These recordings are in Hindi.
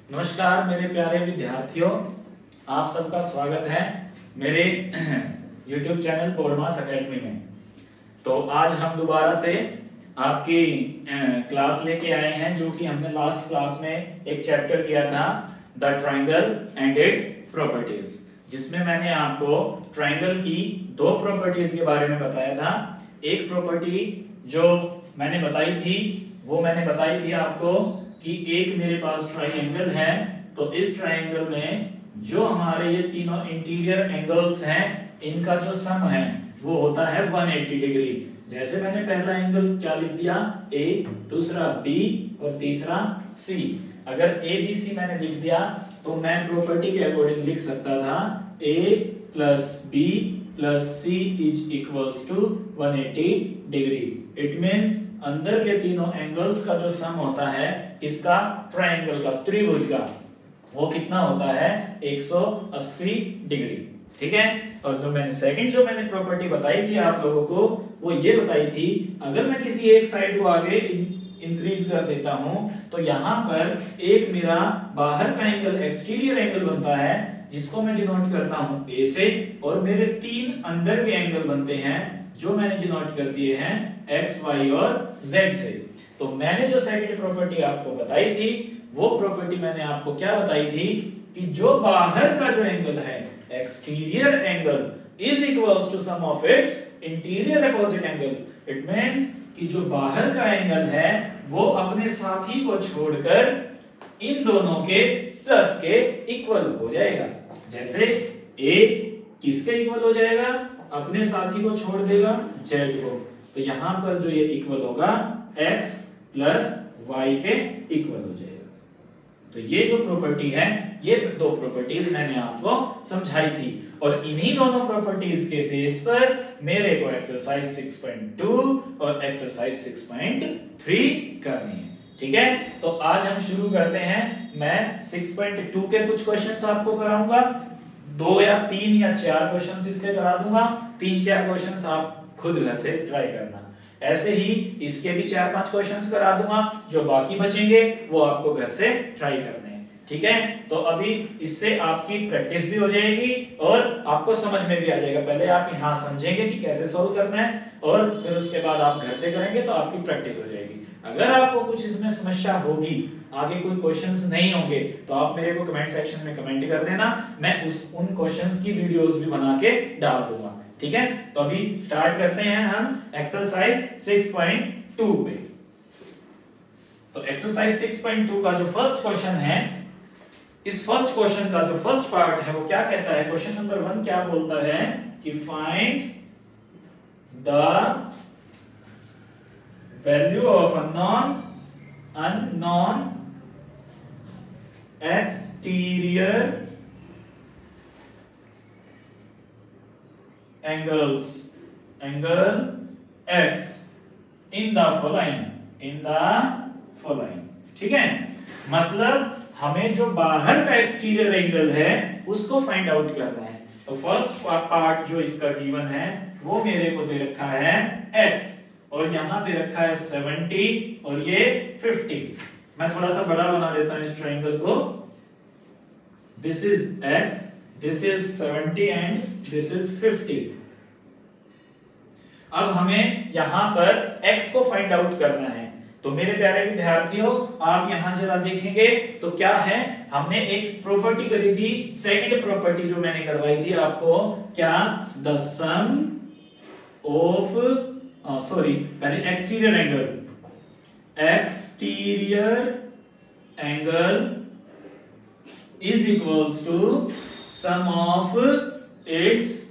नमस्कार मेरे प्यारे विद्यार्थियों, आप सबका स्वागत है मेरे YouTube चैनल पोडमास एकेडमी में। तो आज हम दोबारा से आपकी क्लास लेके आए हैं, जो कि हमने लास्ट क्लास में एक चैप्टर किया था, the triangle and its properties, जिसमें मैंने आपको ट्राइंगल की दो प्रॉपर्टीज के बारे में बताया था। एक प्रॉपर्टी जो मैंने बताई थी, वो मैंने बताई थी आपको कि एक मेरे पास ट्राइंगल है, तो इस ट्राइंगल में जो हमारे ये तीनों इंटीरियर एंगल्स हैं, इनका जो सम है वो होता है 180 डिग्री। जैसे मैंने पहला एंगल क्या लिख दिया, ए, दूसरा बी और तीसरा सी। अगर ए बी सी मैंने लिख दिया तो मैं प्रॉपर्टी के अकॉर्डिंग लिख सकता था A plus B plus C is equals to 180 degree. It means अंदर के तीनों एंगल्स का जो सम होता है, इसका ट्रायंगल का, त्रिभुज का, वो कितना होता है 180 डिग्री। ठीक है। और जो मैंने प्रॉपर्टी बताई थी आप लोगों को, वो ये बताई थी, अगर मैं किसी एक साइड को आगे इंक्रीज कर देता हूं तो यहां पर एक मेरा बाहर का एंगल, एक्सटीरियर एंगल बनता है, जिसको मैं डिनोट करता हूं ए से, और मेरे तीन अंदर के एंगल बनते हैं जो मैंने डिनोट कर दिए हैं एक्स, वाई और जेड से। तो मैंने जो सेकंड प्रॉपर्टी आपको बताई थी, वो प्रॉपर्टी मैंने आपको क्या बताई थी कि जो बाहर का जो एंगल है, exterior angle, is equals to sum of its interior opposite angle. It means कि जो बाहर का एंगल है वो अपने साथी को छोड़कर इन दोनों के प्लस के इक्वल हो जाएगा। जैसे ए किसके इक्वल हो जाएगा, अपने साथी को छोड़ देगा, z को, तो यहां पर जो ये इक्वल होगा x प्लस y के इक्वल हो जाएगा। तो ये जो प्रॉपर्टी है, ये दो प्रॉपर्टीज मैंने आपको समझाई थी, और इन्हीं दोनों प्रॉपर्टीज के बेस पर मेरे को एक्सरसाइज 6.2 और एक्सरसाइज 6.3 करनी है। ठीक है। तो आज हम शुरू करते हैं। मैं 6.2 के कुछ क्वेश्चंस आपको कराऊंगा, 2 या 3 या 4 क्वेश्चंस इसके करा दूंगा, 3-4 क्वेश्चंस आप खुद घर से ट्राई करना। ऐसे ही इसके भी 4-5 क्वेश्चंस करा दूंगा, जो बाकी बचेंगे वो आपको घर से ट्राई करने हैं। ठीक है। तो अभी इससे आपकी प्रैक्टिस भी हो जाएगी और आपको समझ में भी आ जाएगा। पहले आप यहां समझेंगे कि कैसे सॉल्व करना है, और फिर उसके बाद आप घर से करेंगे तो आपकी प्रैक्टिस हो जाएगी। अगर आपको कुछ इसमें समस्या होगी, आगे कोई क्वेश्चंस नहीं होंगे, तो आप मेरे को कमेंट सेक्शन में कमेंट कर देना, मैं उन क्वेश्चंस की वीडियोस भी बना के डाल दूंगा। ठीक है। तो अभी स्टार्ट करते हैं हम एक्सरसाइज 6.2 पे। तो एक्सरसाइज 6.2 का जो फर्स्ट क्वेश्चन है, इस फर्स्ट क्वेश्चन का जो फर्स्ट पार्ट है वो क्या कहता है, क्वेश्चन नंबर 1 क्या बोलता है कि find the value of unknown exterior angle x in the following। ठीक है। मतलब हमें जो बाहर का एक्सटीरियर एंगल है उसको फाइंड आउट करना है। तो फर्स्ट पार्ट जो इसका गिवन है वो मेरे को दे रखा है x, और यहां दे रखा है 70 और ये 50। मैं थोड़ा सा बड़ा बना देता हूं इस ट्रायंगल को। This is x, this is 70 and this is 50। अब हमें यहां पर x को फाइंड आउट करना है। तो मेरे प्यारे विद्यार्थियों, आप यहां जरा देखेंगे तो क्या है, हमने एक प्रॉपर्टी करी थी, सेकंड प्रॉपर्टी जो मैंने करवाई थी आपको, क्या, द सम ऑफ पहले exterior angle is equals to sum of its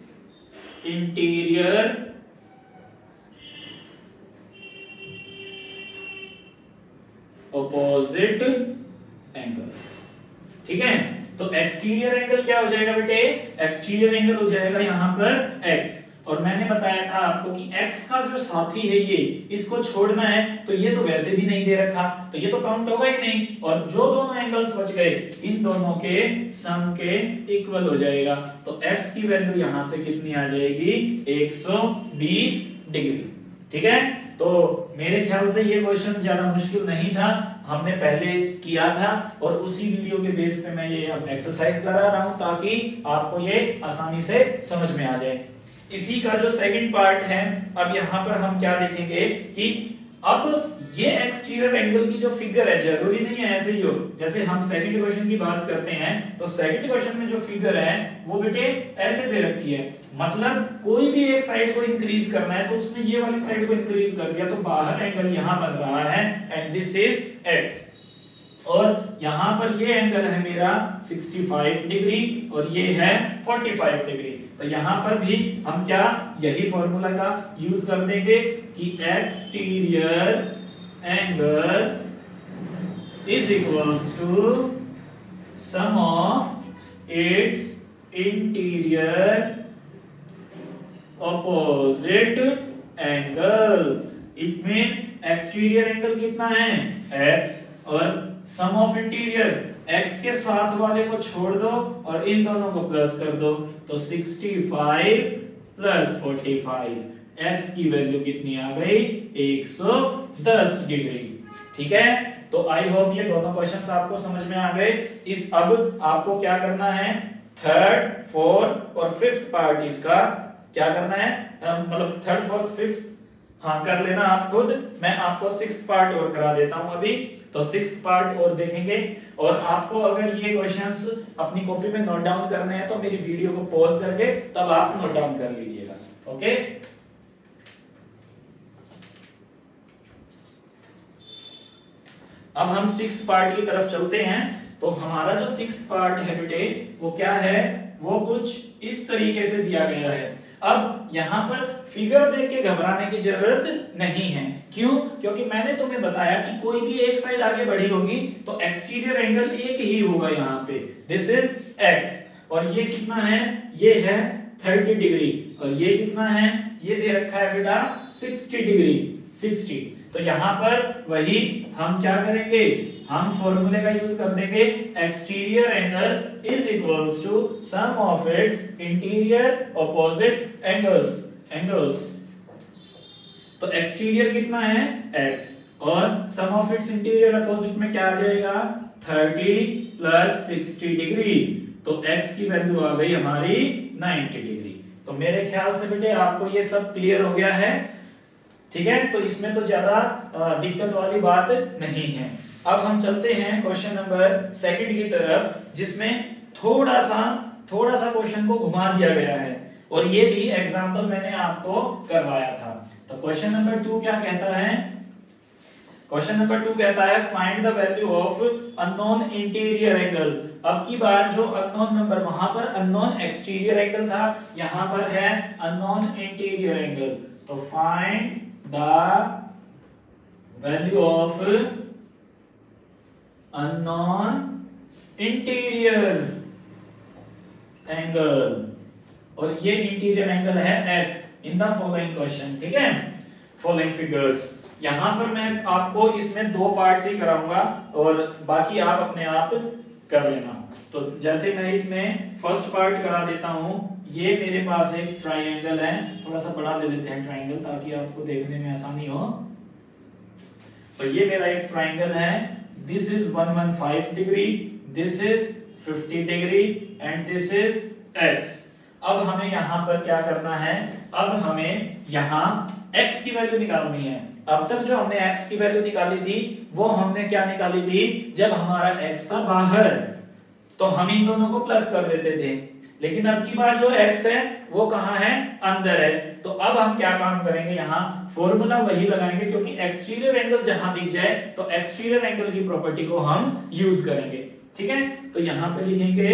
interior opposite angles। ठीक है। तो एक्सटीरियर एंगल क्या हो जाएगा बेटे, एक्सटीरियर एंगल हो जाएगा यहां पर x, और मैंने बताया था आपको कि x का जो साथी है ये, इसको छोड़ना है, तो ये तो वैसे भी नहीं दे रखा, तो ये तो काउंट होगा ही नहीं, और जो दोनों एंगल्स बच गए इन दोनों के सम के इक्वल हो जाएगा। तो x की वैल्यू यहां से कितनी आ जाएगी, 120 डिग्री। ठीक है। तो मेरे ख्याल से ये क्वेश्चन ज्यादा मुश्किल नहीं था, हमने पहले किया था और उसी वीडियो के बेस पे मैं ये अब एक्सरसाइज करा रहा हूं ताकि आपको ये आसानी से समझ में आ जाए। इसी का जो सेकंड पार्ट है, अब यहाँ पर हम क्या देखेंगे कि अब ये एक्सटीरियर एंगल की जो फिगर है, जरूरी नहीं है ऐसे ही हो, जैसे हम सेकंड क्वेश्चन की बात करते हैं तो सेकंड क्वेश्चन में जो फिगर है वो बेटे ऐसे दे रखी है, मतलब कोई भी एक साइड को इंक्रीज करना है तो उसने ये वाली साइड को इंक्रीज कर दिया तो बाहर एंगल यहां बन रहा है एंड दिस इज एक्स, और यहां पर ये एंगल है मेरा 65 डिग्री और ये है 45 डिग्री। तो यहां पर भी हम क्या यही फॉर्मूला का यूज कर देंगे कि exterior angle is equals to sum of its interior opposite angle. It means exterior angle कितना है x और सम ऑफ इंटीरियर x के साथ वाले को छोड़ दो और इन दोनों को प्लस कर दो तो 65 प्लस 45, x की वैल्यू कितनी आ गई 110 डिग्री। ठीक है, तो आई होप ये दोनों क्वेश्चंस आपको समझ में आ गए। इस अब आपको क्या करना है, थर्ड फोर्थ और फिफ्थ पार्ट इसका क्या करना है, मतलब थर्ड फोर्थ फिफ्थ हाँ कर लेना आप खुद, मैं आपको सिक्स्थ पार्ट और करा देता हूं अभी। तो सिक्स्थ पार्ट और देखेंगे, और आपको अगर ये क्वेश्चंस अपनी कॉपी में नोट डाउन करने हैं तो मेरी वीडियो को पॉज करके तब आप नोट डाउन कर लीजिएगा। ओके, अब हम सिक्स्थ पार्ट की तरफ चलते हैं। तो हमारा जो सिक्स्थ पार्ट है बेटे वो क्या है, वो कुछ इस तरीके से दिया गया है। अब यहाँ पर फिगर देख के घबराने की जरूरत नहीं है, क्यों? क्योंकि मैंने तुम्हें बताया कि कोई भी एक साइड आगे बढ़ी होगी तो एक्सटीरियर एंगल एक ही होगा यहाँ पे, दिस इज x, और ये कितना है, ये है 30 डिग्री, और ये कितना है, ये दे रखा है बेटा 60 डिग्री 60। तो यहाँ पर वही हम क्या करेंगे, हम फॉर्मूले का यूज कर देंगे, exterior angle is equals to sum of its interior opposite angles. तो एक्सटीरियर कितना है x और sum of its interior opposite में क्या आ जाएगा 30 प्लस 60 डिग्री, तो x की वैल्यू आ गई हमारी 90 डिग्री। तो मेरे ख्याल से बेटे आपको ये सब क्लियर हो गया है। ठीक है, तो इसमें तो ज्यादा दिक्कत वाली बात नहीं है। अब हम चलते हैं क्वेश्चन नंबर सेकंड की तरफ, जिसमें थोड़ा सा क्वेश्चन को घुमा दिया गया है, और ये भी एग्जांपल मैंने आपको करवाया था। तो क्वेश्चन नंबर 2 क्या कहता है, क्वेश्चन नंबर 2 कहता है find the value of unknown interior angle. अब की बार जो अननोन नंबर, वहां पर अननोन एक्सटीरियर एंगल था, यहां पर है अननोन इंटीरियर एंगल। तो find the value of unknown interior angle, और ये इंटीरियर एंगल है x in the following question. ठीक है, फॉलोइंग फिगर्स। यहां पर मैं आपको इसमें दो पार्ट्स ही कराऊंगा और बाकी आप अपने आप कर लेना। तो जैसे मैं इसमें फर्स्ट पार्ट करा देता हूं, ये मेरे पास एक ट्रायंगल है, थोड़ा सा बड़ा ले लेते हैं ट्रायंगल ताकि आपको देखने में आसानी हो। तो ये मेरा एक ट्रायंगल है, this is 115 degree, this is 50 degree and this is x। अब हमें यहां पर क्या करना है, अब हमें यहां x की वैल्यू निकालनी है। अब तक जो हमने x की वैल्यू निकाली थी वो हमने क्या निकाली थी, जब हमारा x था बाहर तो हम इन दोनों को प्लस कर देते थे, लेकिन अब की बार जो x है वो कहां है, अंदर है। तो अब हम क्या काम करेंगे, यहाँ फॉर्मूला वही लगाएंगे, क्योंकि एक्सटीरियर एंगल जहां दिख जाए तो एक्सटीरियर एंगल की प्रॉपर्टी को हम यूज करेंगे। ठीक है, तो यहां पे लिखेंगे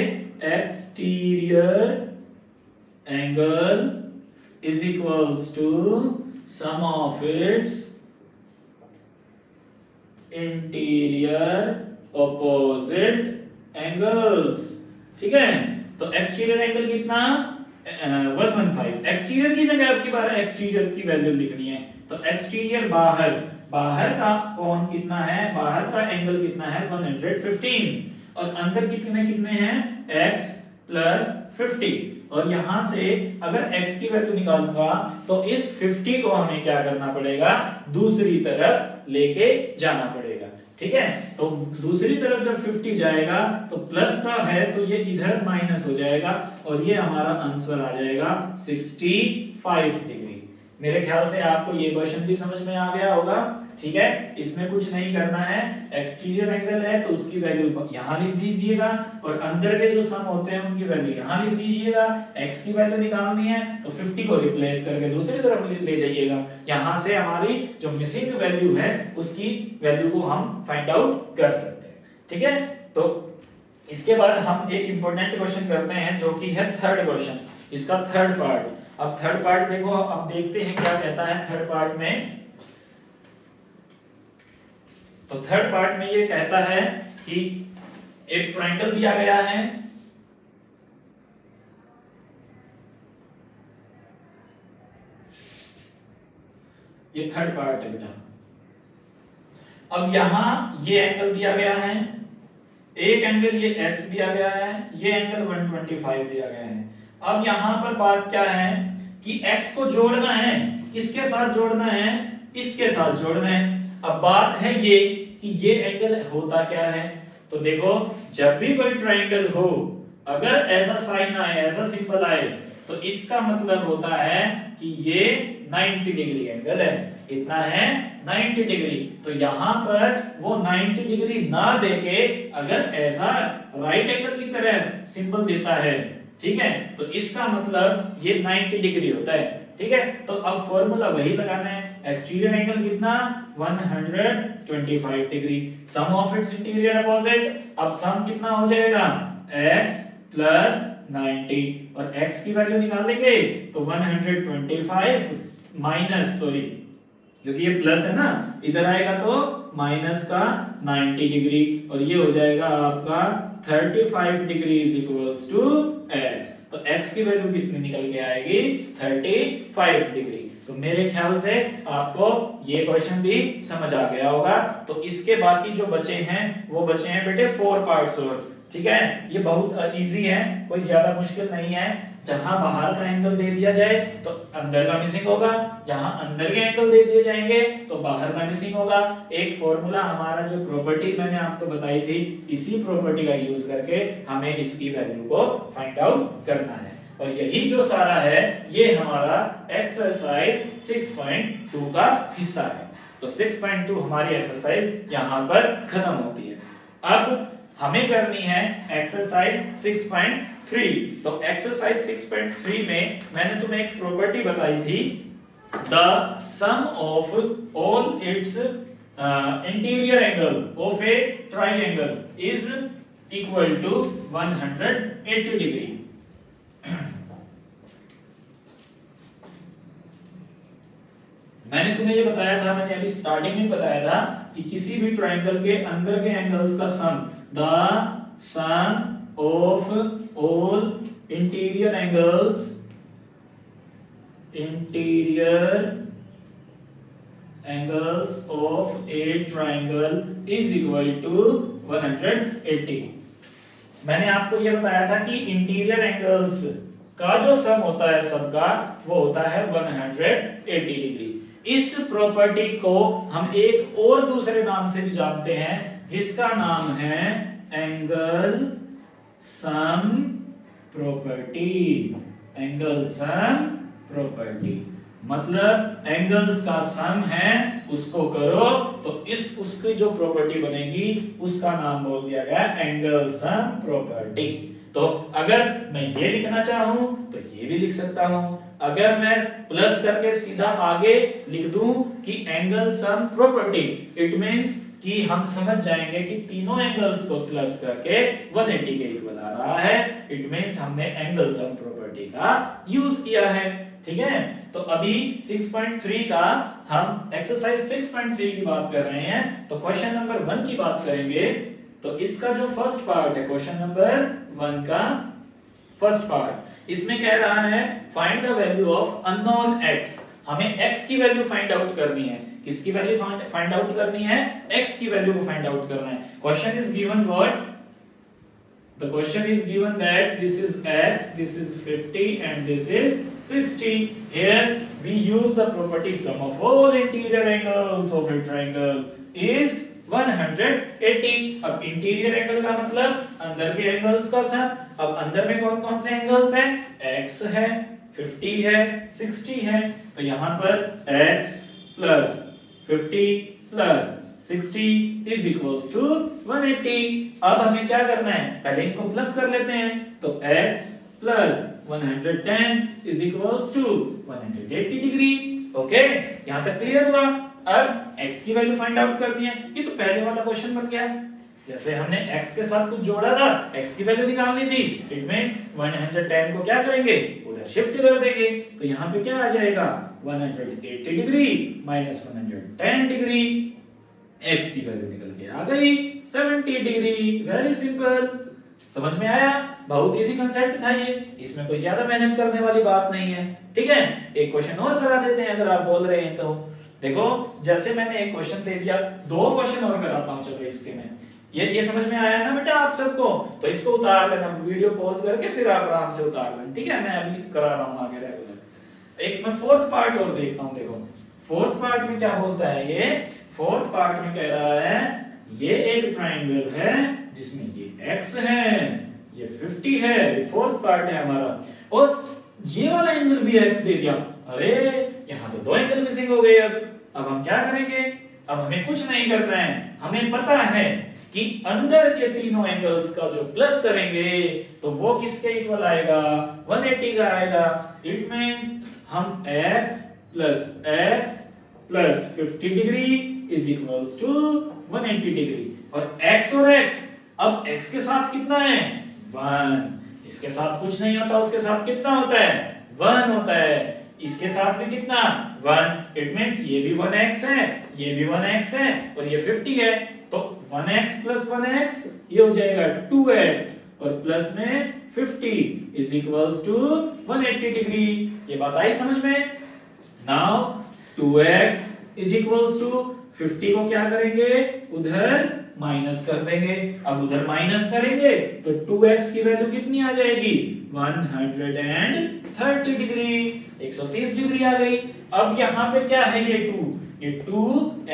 exterior angle is equals to sum of its interior opposite angles। ठीक है, तो एक्सटीरियर एंगल कितना 115, एक्सटीरियर की जगह आपकी बार एक्सटीरियर की वैल्यू लिखनी है। तो एक्सटीरियर बाहर का कोण कितना है, बाहर का एंगल कितना है 115, और अंदर कितने हैं x प्लस 50। और यहां से अगर x की वैल्यू निकालूंगा तो इस 50 को हमें क्या करना पड़ेगा, दूसरी तरफ लेके जाना पड़ेगा। ठीक है। तो दूसरी तरफ जब 50 जाएगा तो प्लस का है तो ये इधर माइनस हो जाएगा और ये हमारा आंसर आ जाएगा 65 डिग्री। मेरे ख्याल से आपको ये क्वेश्चन भी समझ में आ गया होगा। ठीक है, इसमें कुछ नहीं करना है, एक्सटीरियर एंगल है तो उसकी वैल्यू यहां लिख दीजिएगा और अंदर के जो सम होते हैं उनकी वैल्यू यहां लिख दीजिएगा। x की वैल्यू निकालनी है तो 50 को रिप्लेस करके दूसरी तरफ ले जाइएगा। यहां से हमारी जो मिसिंग वैल्यू है उसकी वैल्यू को हम फाइंड आउट कर सकते हैं। ठीक है, तो इसके बाद हम एक इंपॉर्टेंट क्वेश्चन करते हैं जो कि है थर्ड क्वेश्चन, इसका थर्ड पार्ट। अब थर्ड पार्ट देखो, अब देखते हैं क्या कहता है थर्ड पार्ट में। तो थर्ड पार्ट में ये कहता है कि एक ट्रायंगल दिया गया है, ये थर्ड पार्ट है बेटा। अब यहां ये एंगल दिया गया है, एक एंगल ये x दिया गया है, ये एंगल 125 दिया गया है। अब यहां पर बात क्या है कि x को जोड़ना है, किसके साथ जोड़ना है, इसके साथ जोड़ना है। अब बात है ये कि ये एंगल होता क्या है, तो देखो जब भी कोई ट्रायंगल हो अगर ऐसा साइन आए, ऐसा सिंबल आए तो इसका मतलब होता है कि ये 90 डिग्री एंगल है। कितना है, 90 डिग्री। तो यहां पर वो 90 डिग्री ना देके अगर ऐसा राइट एंगल की तरह सिंबल देता है, ठीक है, तो इसका मतलब ये 90 डिग्री होता है। ठीक है, तो अब फॉर्मूला वही लगाना है, एक्सटीरियर एंगल कितना, 125 degree, sum of its interior opposite. अब सम कितना हो जाएगा, x प्लस 90 और x की वैल्यू निकाल लेंगे तो 125 माइनस, सॉरी क्योंकि ये प्लस है ना, इधर आएगा तो माइनस का 90 डिग्री और ये हो जाएगा आपका 35 degree is equals to x। तो x की वैल्यू कितनी निकल के आएगी, 35 डिग्री। तो मेरे ख्याल से आपको ये क्वेश्चन भी समझ आ गया होगा। तो इसके बाकी जो बचे हैं वो बचे हैं बेटे 4 पार्ट्स और। ठीक है, ये बहुत इजी है, कोई ज्यादा मुश्किल नहीं है। जहां बाहर का एंगल दे दिया जाए तो अंदर का मिसिंग होगा, जहां अंदर के एंगल दे दिए जाएंगे तो बाहर का मिसिंग होगा। एक फॉर्मूला हमारा जो प्रॉपर्टी मैंने आपको बताई थी, इसी प्रॉपर्टी का यूज करके हमें इसकी वैल्यू को फाइंड आउट करना है। और यही जो सारा है ये हमारा एक्सरसाइज 6.2 का हिस्सा है। तो 6.2 हमारी एक्सरसाइज यहां पर खत्म होती है। अब हमें करनी है एक्सरसाइज 6.3। तो एक्सरसाइज 6.3 में मैंने तुम्हें एक प्रॉपर्टी बताई थी, the sum of all its interior angle of a triangle is equal to 180 degree. मैंने तुम्हें ये बताया था, मैंने अभी स्टार्टिंग में बताया था कि किसी भी ट्रायंगल के अंदर के एंगल्स का sum, the sum of all interior angles, interior angles of a triangle is equal to 180। मैंने आपको ये बताया था कि इंटीरियर एंगल्स का जो सम होता है सबका वो होता है 180 डिग्री। इस प्रॉपर्टी को हम एक और दूसरे नाम से भी जानते हैं जिसका नाम है angle sum property. Angle sum property मतलब एंगल्स का सम है उसको करो तो उसकी जो प्रॉपर्टी बनेगी उसका नाम बोल दिया गया एंगल सम प्रॉपर्टी। तो अगर मैं ये लिखना चाहूं तो ये भी लिख सकता हूं, अगर मैं प्लस करके सीधा आगे लिख दूं कि angle sum property, it means कि हम समझ जाएंगे कि तीनों एंगल्स को प्लस करके 180 के इक्वल आ रहा है। इट मींस हमने एंगल सम प्रॉपर्टी का यूज किया है। ठीक है, तो अभी 6.3 का हम एक्सरसाइज 6.3 की बात कर रहे हैं। तो क्वेश्चन नंबर 1 की बात करेंगे। तो इसका जो फर्स्ट पार्ट है, क्वेश्चन नंबर 1 का फर्स्ट पार्ट, इसमें कह रहा है find the value of unknown x। हमें x की वैल्यू फाइंड आउट करनी है। किसकी वैल्यू फाइंड आउट करनी है, x की वैल्यू को फाइंड आउट करना है। Question is given what, the question is given that this is x, this is 50 and this is 60. Here we use the property sum of all interior angles of a triangle is 180। अब इंटीरियर एंगल का मतलब अंदर के एंगल्स का सम। अब अंदर में कौन कौन से एंगल्स हैं? x है, 50 है, 60 है। तो यहां पर x plus 50 plus 60 is equals to 180। अब हमें क्या करना है? पहले इनको प्लस कर लेते हैं। तो x plus 110 is equals to 180 degree. Okay, यहां तक क्लियर हुआ? अब x की वैल्यू फाइंड आउट करनी है। ये तो पहले वाला क्वेश्चन बन गया। जैसे हमने x के साथ कुछ जोड़ा था, x की वैल्यू निकालनी थी। इट मींस 110 को क्या करेंगे? उधर शिफ्ट कर देंगे। तो यहां पे क्या आ जाएगा? 180 डिग्री माइनस 110 डिग्री। x की वैल्यू निकल के आ गई 70 डिग्री। Very simple. समझ में आया? बहुत इजी कांसेप्ट था ये, इसमें कोई ज्यादा मेहनत करने वाली बात नहीं है। ठीक है, एक क्वेश्चन और करा देते हैं अगर आप बोल रहे हैं तो। देखो, जैसे मैंने एक क्वेश्चन दे दिया, दो क्वेश्चन और कराता हूं। चलो इसके में ये समझ में आया ना बेटा आप सबको? तो इसको उतार लेना, वीडियो पॉज करके फिर आप आराम से उतार लेना। ठीक है, मैं अभी करा रहा हूं आगे रेगुलर। एक मैं फोर्थ पार्ट और देखता हूं। देखो फोर्थ पार्ट में क्या बोलता है ये? फोर्थ पार्ट में कह रहा है ये एक ट्रायंगल है जिसमें ये x है, ये 50 है, ये फोर्थ पार्ट है हमारा, और ये वाला एंगल भी x दे दिया। अरे यहां तो दो एंगल मिसिंग हो गए। अब हम क्या करेंगे? अब हमें कुछ नहीं करना है। हमें पता है कि अंदर के तीनों एंगल्स का जो प्लस करेंगे तो वो किसके इक्वल आएगा? 180 का आएगा। इट मींस हम x plus 50 degree is equals to 180 degree. और x और x, अब x के साथ कितना है? 1। जिसके साथ कुछ नहीं होता उसके साथ कितना होता है? 1 होता है। इसके साथ भी कितना? 1। इट मींस ये भी 1x है, ये भी 1x है, और ये 50 है। तो 1x प्लस 1x ये हो जाएगा 2x, और प्लस में 50 इज इक्वल्स टू 180 डिग्री। ये बात आई समझ में? Now 2x is equals to 50 को क्या करेंगे? उधर माइनस कर देंगे। अब उधर माइनस करेंगे तो 2x की वैल्यू कितनी आ जाएगी? 130 डिग्री, 130 डिग्री आ गई। अब यहाँ पे क्या है? ये 2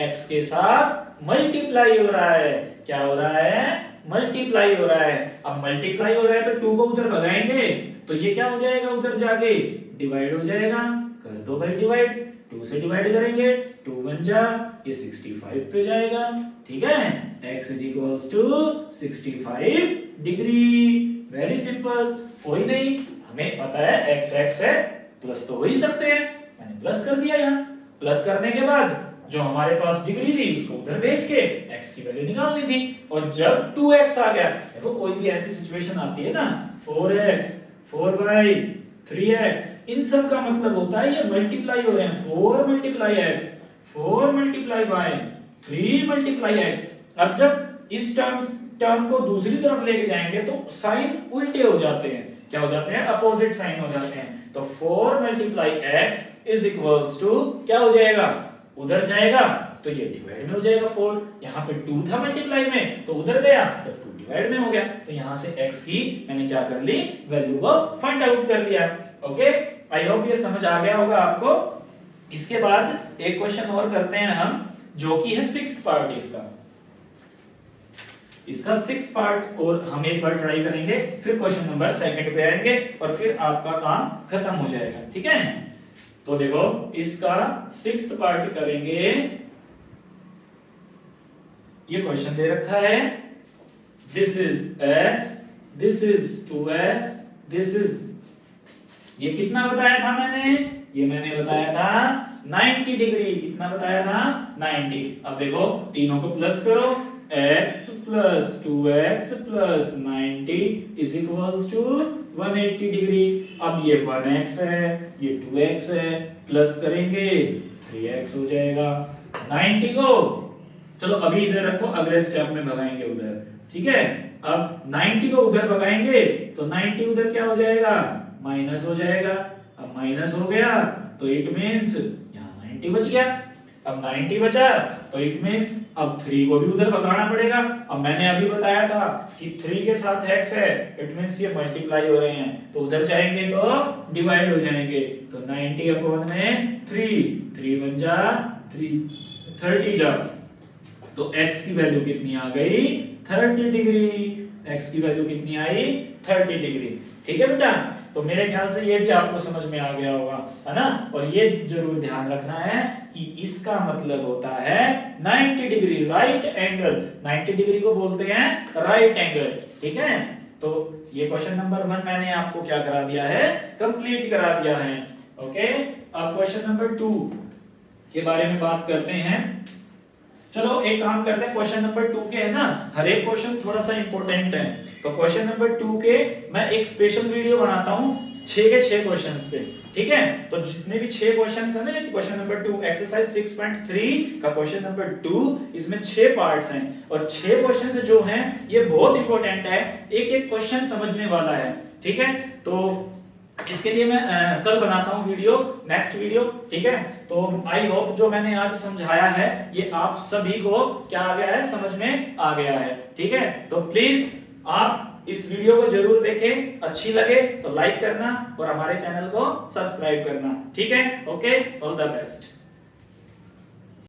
x के साथ मल्टीप्लाई हो रहा है। क्या हो रहा है? मल्टीप्लाई हो रहा है। अब मल्टीप्लाई हो रहा है तो 2 को उधर भगाएंगे तो ये क्या हो जाएगा? उधर जाके डिवाइड हो जाएगा। कर दो भाई डिवाइड, 2 से डिवाइड करेंगे, 2 1 जा, ये 65 पे जाएगा। ठीक है, x is equals to 65 degree. Very simple. कोई नहीं, हमें पता है x x है, प्लस तो हो ही सकते हैं। मैंने प्लस कर दिया यहाँ। प्लस करने के बाद जो हमारे पास डिग्री थी उसको उधर भेज के x की वैल्यू निकालनी थी। और जब 2x आ गया, देखो कोई भी ऐसी सिचुएशन आती है ना, 4x 4y 3x, इन सब का मतलब होता है ये मल्टीप्लाई हो रहे हैं। 4 multiply x, 4 multiply y, 3 multiply x। अब जब इस टर्म को दूसरी तरफ लेके जाएंगे तो साइन उल्टे हो जाते हैं। क्या हो जाते हैं? अपोजिट साइन हो जाते हैं। तो 4 multiply x is equals to क्या हो जाएगा? उधर जाएगा तो ये डिवाइड में हो जाएगा 4। यहाँ पे 2 था मल्टीप्लाई में तो उधर गया तो 2 डिवाइड में हो गया। तो यहाँ से x की मैंने क्या कर ली? वैल्यू को फाइंड आउट कर लिया। ओके, आई होप ये समझ आ गया होगा आपको। इसके बाद एक क्वेश्चन और करते हैं हम, जो कि है 6th पार्ट इसका 6th पार्ट, और हम एक बार ट्राई करेंगे, फिर क्वेश्चन नंबर 2 पे आएंगे और फिर आपका काम खत्म हो जाएगा। ठीक है, तो देखो इसका 6th पार्ट करेंगे। ये क्वेश्चन दे रखा है, this is x, this is 2x, this is, ये कितना बताया था मैंने? ये मैंने बताया था 90 डिग्री। कितना बताया था? 90। अब देखो तीनों को प्लस करो, x plus 2x plus 90 is equals to 180 degree. अब ये 1x है, ये 2x है, प्लस करेंगे 3x हो जाएगा। 90 को चलो अभी इधर रखो, अगले स्टेप में भगाएंगे उधर। ठीक है, अब 90 को उधर भगाएंगे तो 90 उधर क्या हो जाएगा? माइनस हो जाएगा। अब माइनस हो गया तो इट मींस यहाँ 90 बच गया। अब 90 बचा तो इट मींस अब 3 को भी उधर भगाना पड़ेगा। अब मैंने अभी बताया था कि 3 के साथ x है, इट मींस ये मल्टीप्लाई हो रहे हैं तो उधर जाएंगे तो डिवाइड हो जाएंगे। तो 90 अपॉन में 3, 3 1 जा 3, 30 जा तो x की वैल्यू कितनी आ गई 30 डिग्री। x की वैल्यू कितनी आई 30 डिग्री। ठीक है बेटा, तो मेरे ख्याल से ये भी आपको समझ में आ गया होगा, है ना। और ये जरूर ध्यान रखना है कि इसका मतलब होता है 90 डिग्री, राइट एंगल। 90 डिग्री को बोलते हैं राइट एंगल। ठीक है, तो ये क्वेश्चन नंबर 1 मैंने आपको क्या करा दिया है, कंप्लीट करा दिया है। ओके, अब क्वेश्चन नंबर 2 के बारे में बात करते हैं। चलो एक काम करते हैं, क्वेश्चन नंबर 2 के है ना, हर एक क्वेश्चन थोड़ा सा इंपॉर्टेंट है, तो क्वेश्चन नंबर 2 के मैं एक स्पेशल वीडियो बनाता हूं 6 के 6 क्वेश्चंस पे। ठीक है, तो जितने भी 6 क्वेश्चंस हैं ना, क्वेश्चन नंबर 2 एक्सरसाइज 6.3 का क्वेश्चन नंबर 2, इसमें 6 पार्ट्स हैं और 6 क्वेश्चंस जो हैं ये बहुत इंपॉर्टेंट है, एक एक क्वेश्चन समझने वाला है। ठीक है, तो इसके लिए मैं कल बनाता हूं वीडियो, नेक्स्ट वीडियो। ठीक है, तो आई होप जो मैंने आज समझाया है ये आप सभी को क्या आ गया है, समझ में आ गया है। ठीक है, तो प्लीज आप इस वीडियो को जरूर देखें, अच्छी लगे तो लाइक करना और हमारे चैनल को सब्सक्राइब करना। ठीक है, ओके, ऑल द बेस्ट।